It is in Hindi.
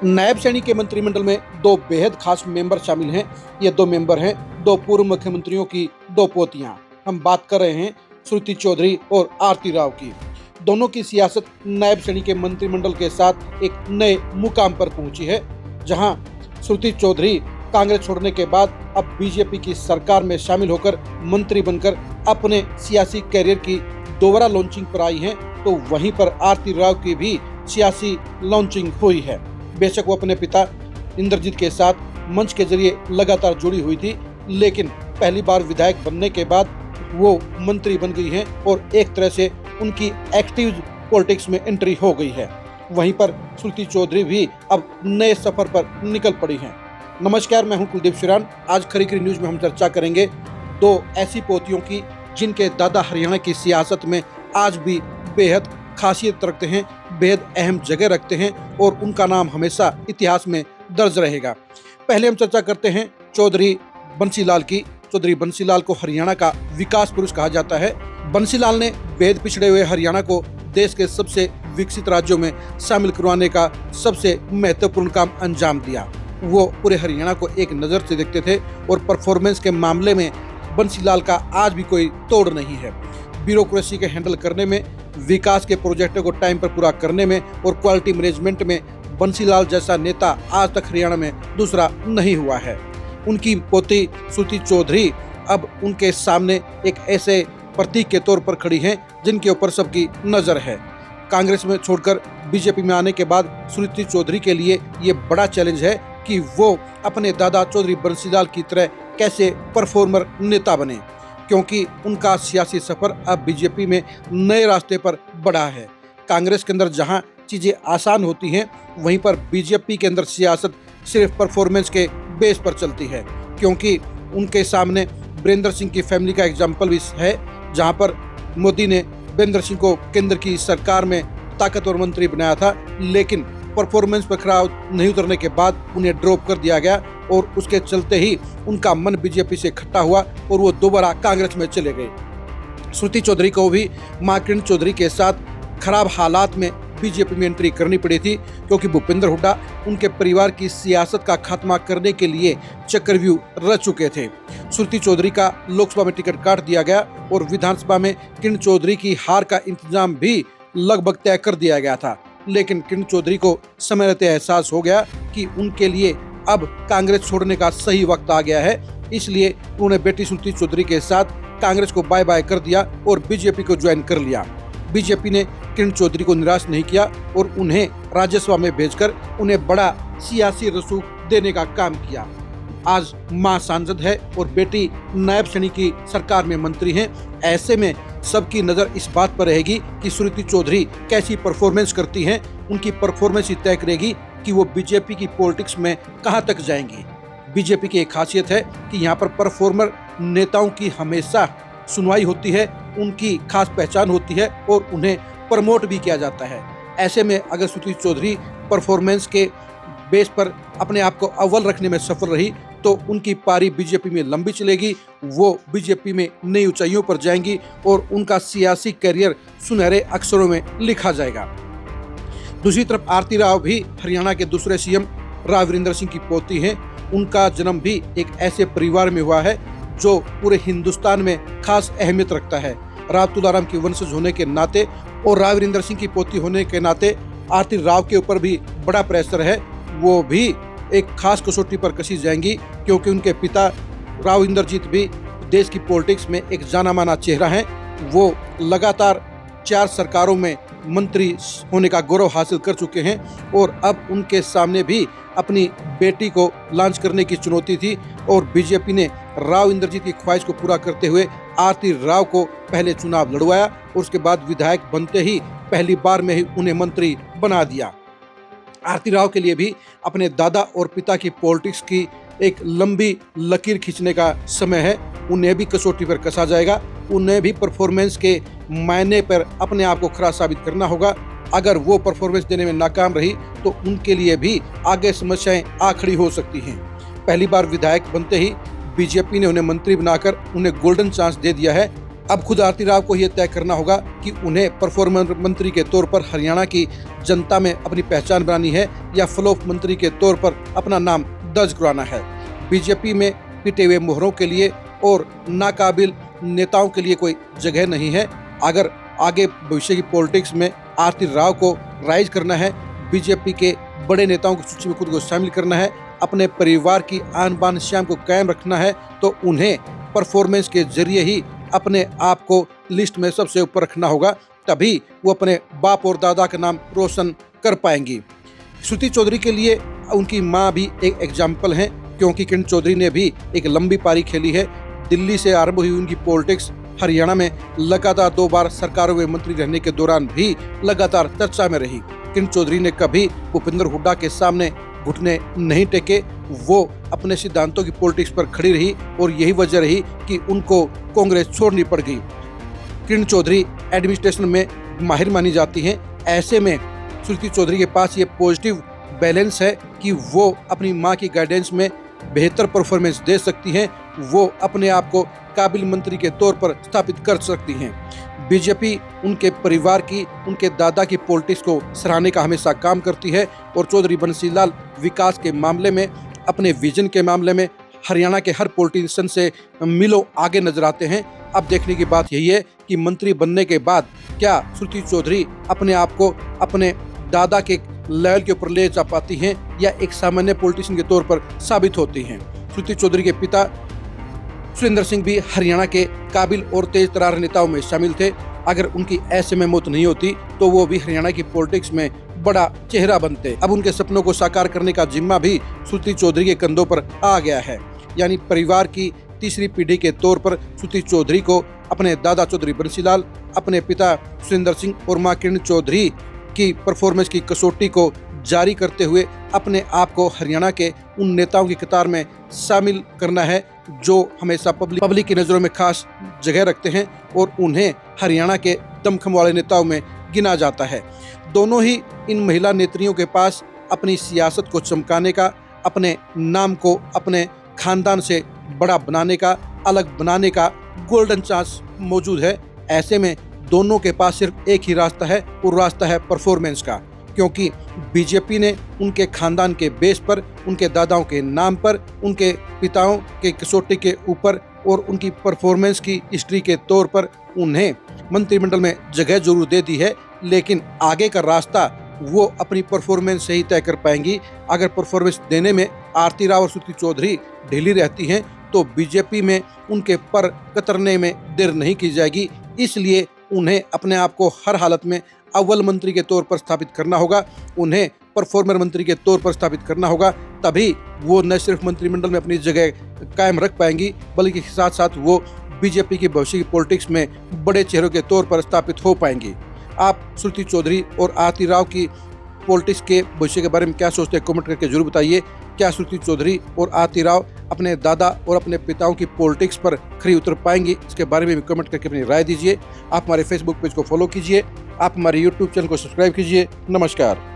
नायब सैनी के मंत्रिमंडल में दो बेहद खास मेंबर शामिल हैं। ये दो मेंबर हैं दो पूर्व मुख्यमंत्रियों की दो पोतियां। हम बात कर रहे हैं श्रुति चौधरी और आरती राव की। दोनों की सियासत नायब सैनी के मंत्रिमंडल के साथ एक नए मुकाम पर पहुंची है, जहां श्रुति चौधरी कांग्रेस छोड़ने के बाद अब बीजेपी की सरकार में शामिल होकर मंत्री बनकर अपने सियासी कैरियर की दोबारा लॉन्चिंग पर आई हैं, तो वहीं पर आरती राव की भी सियासी लॉन्चिंग हुई है। बेशक वो अपने पिता इंद्रजीत के साथ मंच के जरिए लगातार जुड़ी हुई थी, लेकिन पहली बार विधायक बनने के बाद वो मंत्री बन गई हैं और एक तरह से उनकी एक्टिव पॉलिटिक्स में एंट्री हो गई है। वहीं पर श्रुति चौधरी भी अब नए सफर पर निकल पड़ी हैं। नमस्कार, मैं हूं कुलदीप शिरान। आज खरी न्यूज में हम चर्चा करेंगे दो ऐसी पोतियों की जिनके दादा हरियाणा की सियासत में आज भी बेहद खासियत रखते हैं, बेहद अहम जगह रखते हैं और उनका नाम हमेशा इतिहास में दर्ज रहेगा। पहले हम चर्चा करते हैं चौधरी बंसीलाल की। चौधरी बंसीलाल को हरियाणा का विकास पुरुष कहा जाता है। बंसीलाल ने बेहद पिछड़े हुए हरियाणा को देश के सबसे विकसित राज्यों में शामिल करवाने का सबसे महत्वपूर्ण काम अंजाम दिया। वो पूरे हरियाणा को एक नज़र से देखते थे और परफॉर्मेंस के मामले में बंसीलाल का आज भी कोई तोड़ नहीं है। ब्यूरोक्रेसी के हैंडल करने में, विकास के प्रोजेक्टों को टाइम पर पूरा करने में और क्वालिटी मैनेजमेंट में बंसीलाल जैसा नेता आज तक हरियाणा में दूसरा नहीं हुआ है। उनकी पोती श्रुति चौधरी अब उनके सामने एक ऐसे प्रतीक के तौर पर खड़ी हैं जिनके ऊपर सबकी नज़र है। कांग्रेस में छोड़कर बीजेपी में आने के बाद श्रुति चौधरी के लिए ये बड़ा चैलेंज है कि वो अपने दादा चौधरी बंसीलाल की तरह कैसे परफॉर्मर नेता बने, क्योंकि उनका सियासी सफर अब बीजेपी में नए रास्ते पर बढ़ा है। कांग्रेस के अंदर जहां चीजें आसान होती हैं, वहीं पर बीजेपी के अंदर सियासत सिर्फ परफॉर्मेंस के बेस पर चलती है, क्योंकि उनके सामने वीरेंद्र सिंह की फैमिली का एग्जाम्पल भी है, जहां पर मोदी ने वीरेंद्र सिंह को केंद्र की सरकार में ताकतवर मंत्री बनाया था, लेकिन परफॉर्मेंस पर खरा नहीं उतरने के बाद उन्हें ड्रॉप कर दिया गया और उसके चलते ही उनका मन बीजेपी से इकट्ठा हुआ और वो दोबारा कांग्रेस में चले गए। श्रुति चौधरी को भी मां किरण चौधरी के साथ खराब हालात में बीजेपी में एंट्री करनी पड़ी थी, क्योंकि भूपेंद्र हुड्डा उनके परिवार की सियासत का खात्मा करने के लिए चक्रव्यूह रच चुके थे। श्रुति चौधरी का लोकसभा में टिकट काट दिया गया और विधानसभा में किरण चौधरी की हार का इंतजाम भी लगभग तय कर दिया गया था, लेकिन किरण चौधरी को समय रहते एहसास हो गया कि उनके लिए अब कांग्रेस छोड़ने का सही वक्त आ गया है। इसलिए उन्होंने बेटी श्रुति चौधरी के साथ कांग्रेस को बाय बाय कर दिया और बीजेपी को ज्वाइन कर लिया। बीजेपी ने किरण चौधरी को निराश नहीं किया और उन्हें राज्यसभा में भेजकर उन्हें बड़ा सियासी रसूख देने का काम किया। आज मां सांसद है और बेटी नायब सैनी की सरकार में मंत्री हैं। ऐसे में सबकी नज़र इस बात पर रहेगी कि श्रुति चौधरी कैसी परफॉर्मेंस करती हैं। उनकी परफॉर्मेंस ही तय करेगी कि वो बीजेपी की पॉलिटिक्स में कहां तक जाएंगी। बीजेपी की एक खासियत है कि यहाँ पर परफॉर्मर नेताओं की हमेशा सुनवाई होती है, उनकी खास पहचान होती है और उन्हें प्रमोट भी किया जाता है। ऐसे में अगर श्रुति चौधरी परफॉर्मेंस के बेस पर अपने आप को अव्वल रखने में सफल रही तो उनकी पारी बीजेपी में लंबी चलेगी। वो बीजेपी में नई ऊंचाइयों पर जाएंगी और उनका सियासी करियर सुनहरे अक्षरों में लिखा जाएगा। दूसरी तरफ आरती राव भी हरियाणा के दूसरे सीएम राव वीरेंद्र सिंह की पोती हैं। उनका जन्म भी एक ऐसे परिवार में हुआ है जो पूरे हिंदुस्तान में खास अहमियत रखता है। राव तुलाराम की वंशज होने के नाते और राव वीरेंद्र सिंह की पोती होने के नाते आरती राव के ऊपर भी बड़ा प्रेशर है। वो भी एक खास कसौटी पर कसी जाएंगी, क्योंकि उनके पिता राव इंद्रजीत भी देश की पॉलिटिक्स में एक जाना माना चेहरा है। वो लगातार 4 सरकारों में मंत्री होने का गौरव हासिल कर चुके हैं और अब उनके सामने भी अपनी बेटी को लॉन्च करने की चुनौती थी और बीजेपी ने राव इंद्रजीत की ख्वाहिश को पूरा करते हुए आरती राव को पहले चुनाव लड़वाया और उसके बाद विधायक बनते ही पहली बार में ही उन्हें मंत्री बना दिया। आरती राव के लिए भी अपने दादा और पिता की पॉलिटिक्स की एक लंबी लकीर खींचने का समय है। उन्हें भी कसौटी पर कसा जाएगा, उन्हें भी परफॉर्मेंस के मायने पर अपने आप को खरा साबित करना होगा। अगर वो परफॉर्मेंस देने में नाकाम रही तो उनके लिए भी आगे समस्याएं आ खड़ी हो सकती हैं। पहली बार विधायक बनते ही बीजेपी ने उन्हें मंत्री बनाकर उन्हें गोल्डन चांस दे दिया है। अब खुद आरती राव को यह तय करना होगा कि उन्हें परफॉर्मर मंत्री के तौर पर हरियाणा की जनता में अपनी पहचान बनानी है या फ्लॉप मंत्री के तौर पर अपना नाम दर्ज करवाना है। बीजेपी में पिटे हुए मोहरों के लिए और नाकाबिल नेताओं के लिए कोई जगह नहीं है। अगर आगे भविष्य की पॉलिटिक्स में आरती राव को राइज करना है, बीजेपी के बड़े नेताओं की सूची में खुद को शामिल करना है, अपने परिवार की आन बान शान को कायम रखना है, तो उन्हें परफॉर्मेंस के जरिए ही अपने आप को लिस्ट में सबसे ऊपर रखना होगा। तभी वो अपने बाप और दादा का नाम रोशन कर पाएंगी। श्रुति चौधरी के लिए उनकी मां भी एक एग्जाम्पल है, क्योंकि किरण चौधरी ने भी एक लंबी पारी खेली है। दिल्ली से आरंभ हुई उनकी पॉलिटिक्स हरियाणा में लगातार 2 बार सरकारों में मंत्री रहने के दौरान भी लगातार चर्चा में रही। किरण चौधरी ने कभी भूपेंद्र हुड्डा के सामने घुटने नहीं टेके, वो अपने सिद्धांतों की पॉलिटिक्स पर खड़ी रही और यही वजह रही कि उनको कांग्रेस छोड़नी पड़ गई। किरण चौधरी एडमिनिस्ट्रेशन में माहिर मानी जाती हैं। ऐसे में श्रुति चौधरी के पास ये पॉजिटिव बैलेंस है कि वो अपनी मां की गाइडेंस में बेहतर परफॉर्मेंस दे सकती हैं, वो अपने आप को काबिल मंत्री के तौर पर स्थापित कर सकती हैं। बीजेपी उनके परिवार की, उनके दादा की पॉलिटिक्स को सराहने का हमेशा काम करती है और चौधरी बंसीलाल विकास के मामले में, अपने विजन के मामले में हरियाणा के हर पॉलिटिशियन से मिलो आगे नजर आते हैं। अब देखने की बात यही है कि मंत्री बनने के बाद क्या श्रुति चौधरी अपने आप को अपने दादा के लेवल के ऊपर ले जा पाती हैं या एक सामान्य पॉलिटिशियन के तौर पर साबित होती हैं। श्रुति चौधरी के पिता सुरेंद्र सिंह भी हरियाणा के काबिल और तेज तरार नेताओं में शामिल थे। अगर उनकी ऐसे में मौत नहीं होती तो वो भी हरियाणा की पॉलिटिक्स में बड़ा चेहरा बनते। अब उनके सपनों को साकार करने का जिम्मा भी श्रुति चौधरी के कंधों पर आ गया है। यानी परिवार की तीसरी पीढ़ी के तौर पर श्रुति चौधरी को अपने दादा चौधरी बंसीलाल, अपने पिता सुरेंद्र सिंह और मां किरण चौधरी की परफॉर्मेंस की कसौटी को जारी करते हुए अपने आप को हरियाणा के उन नेताओं की कतार में शामिल करना है जो हमेशा पब्लिक की नज़रों में खास जगह रखते हैं और उन्हें हरियाणा के दमखम वाले नेताओं में गिना जाता है। दोनों ही इन महिला नेत्रियों के पास अपनी सियासत को चमकाने का, अपने नाम को अपने खानदान से बड़ा बनाने का, अलग बनाने का गोल्डन चांस मौजूद है। ऐसे में दोनों के पास सिर्फ एक ही रास्ता है और रास्ता है परफॉर्मेंस का, क्योंकि बीजेपी ने उनके खानदान के बेस पर, उनके दादाओं के नाम पर, उनके पिताओं के कसौटी के ऊपर और उनकी परफॉर्मेंस की हिस्ट्री के तौर पर उन्हें मंत्रिमंडल में जगह जरूर दे दी है, लेकिन आगे का रास्ता वो अपनी परफॉर्मेंस से ही तय कर पाएंगी। अगर परफॉर्मेंस देने में आरती राव और श्रुति चौधरी ढीली रहती हैं तो बीजेपी में उनके पर कतरने में देर नहीं की जाएगी। इसलिए उन्हें अपने आप को हर हालत में अव्वल मंत्री के तौर पर स्थापित करना होगा, उन्हें परफॉर्मर मंत्री के तौर पर स्थापित करना होगा। तभी वो न सिर्फ मंत्रिमंडल में अपनी जगह कायम रख पाएंगी, बल्कि साथ साथ वो बीजेपी की भविष्य की पॉलिटिक्स में बड़े चेहरों के तौर पर स्थापित हो पाएंगी। आप श्रुति चौधरी और आरती राव की पॉलिटिक्स के भविष्य के बारे में क्या सोचते हैं, कमेंट करके जरूर बताइए। क्या श्रुति चौधरी और आरती राव अपने दादा और अपने पिताओं की पॉलिटिक्स पर खरी उतर पाएंगी, इसके बारे में भी कमेंट करके अपनी राय दीजिए। आप हमारे फेसबुक पेज को फॉलो कीजिए, आप हमारे यूट्यूब चैनल को सब्सक्राइब कीजिए। नमस्कार।